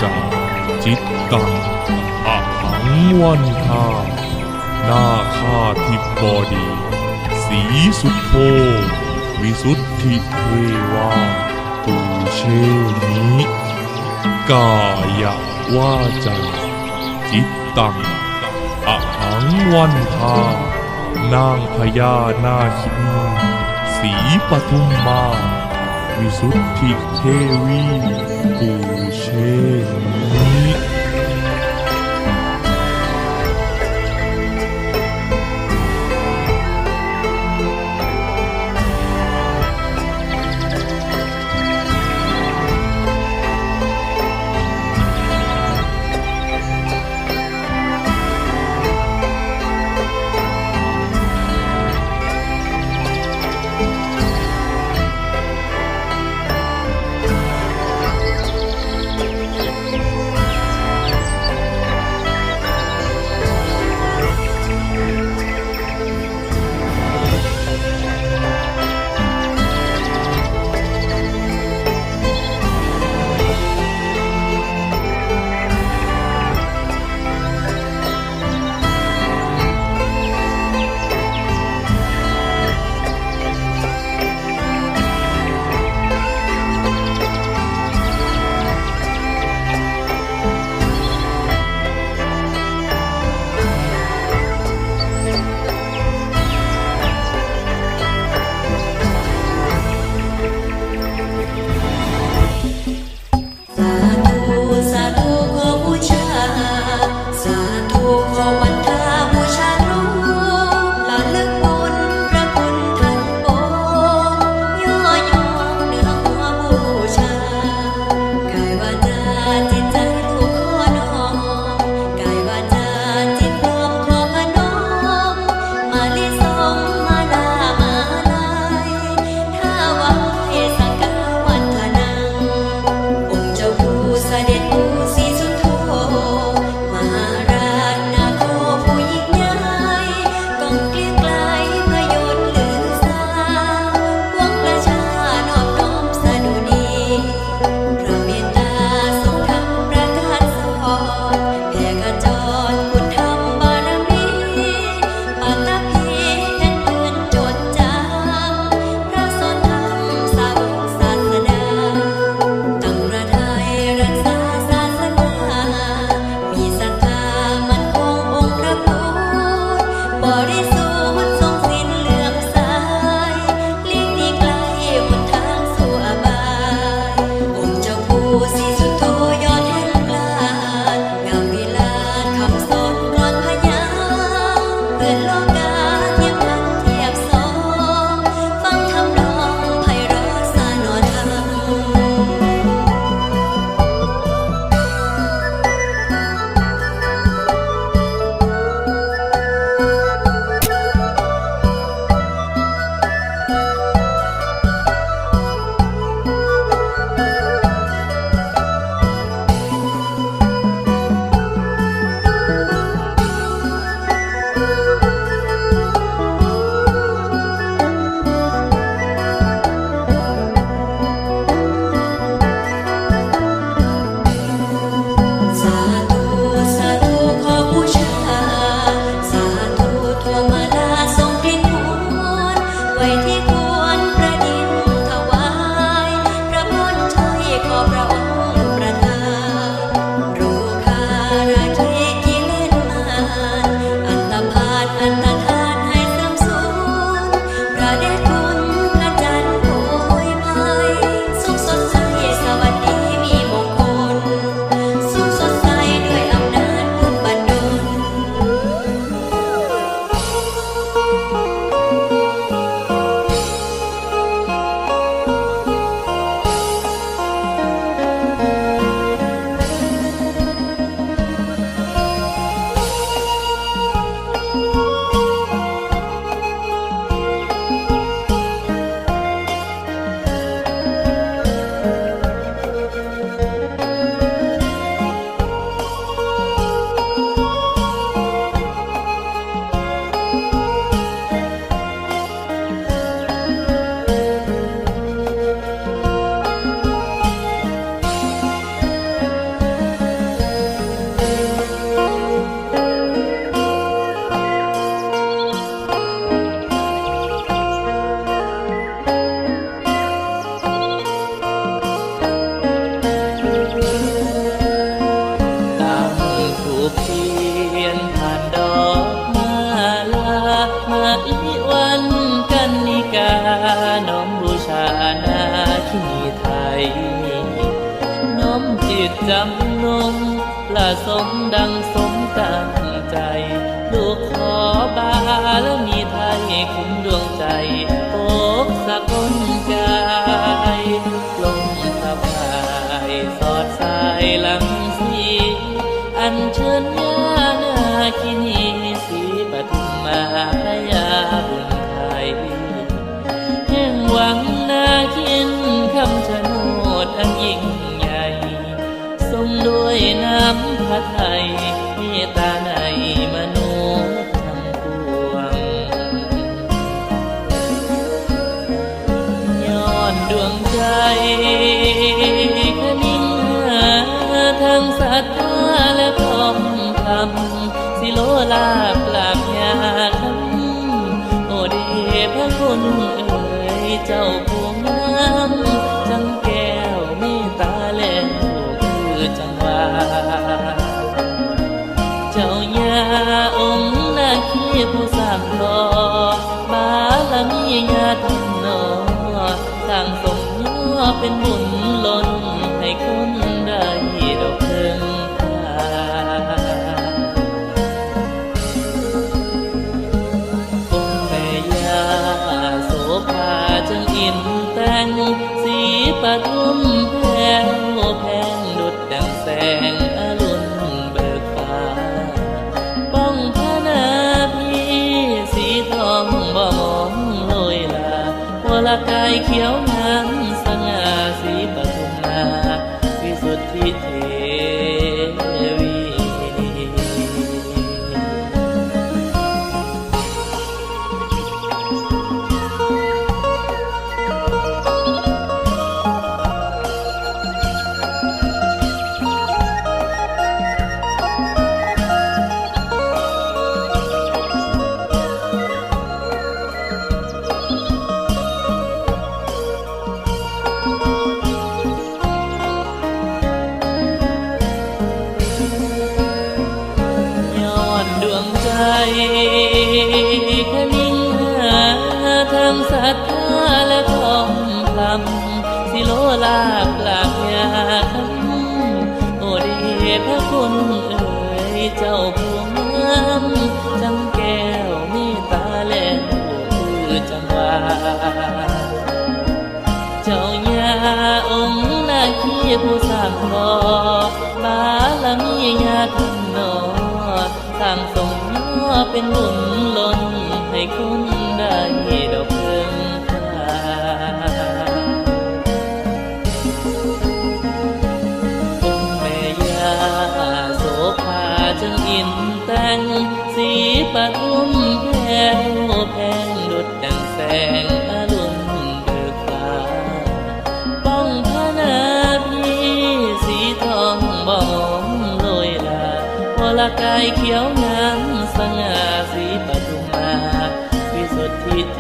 จาจิตตังอะหังวันทานาคาธิบดีสีสุทโธวิสุทธิเทวาปูเชมิกายะวาจาจิตตังอะหังวันทานางพญานาคินีสีปทุมมาวิสุทธิเทวีปูเชมิ อ นมประสมดังสมตั้งใจ ลูกขอบารมีไทยคุ้มดวงใจปกสกลกายลงพระพายสอดสายหลังสีอันเชิญญานาคินีสีปทุมมาพยาบุญไทยแห่งหวังนาคินคำชะโนดอันยิ่งใหญ่ทรงด้วยน้ำพระไทยเมตตาในมนุษย์ทั้งปวงย้อนดวงใจคนิ่งหาทั้งศรัทธาและพร้อมธรรมสิโลลาปราบยาคำโอเดพระคุณเอ๋ยเจ้าผู้งามจังแก้วเมตตาแลคือจังหวาเจ้าญาองค์นาคีผู้สร้างรอบารมีญาติโนสร้างสมย่อเป็นบุญล้นให้คนได้ดอกเพิ่งองค์แม่ยาโสภาจึงอินแต่งสีปทุมแผ่วแพงดุจดังแสงอรุณเบิกฟ้าป้องพระนาพี่สีทองบ่มองโรยลาวรกายเขียวงามสง่าสีปทุมมาวิสุทธิเทวี ย้อนดวงใจคนิ่งหาทั้งศรัทธาและพร้อมธรรมสิโลลาปราบยาคำโอเดพระคุณเอ๋ยเจ้าผู้งามจังแก้วเมตตาแลคือจังหวาเจ้าญาองค์นาคีผู้สร้างรอบารมีญาติโนสร้างสมย่อเป็นบุญล้นให้คนได้ดอกเพิ่งองค์แม่ยาโสภาจึงอินแต่งสีปทุมแผ่วแพงดุจดังแสงอรุณเบิกฟ้าป้องพระนาพี่สีทองบ่มองโรยลาวรกายเขียวงามสง่าสีปทุมมาวิสุทธิเท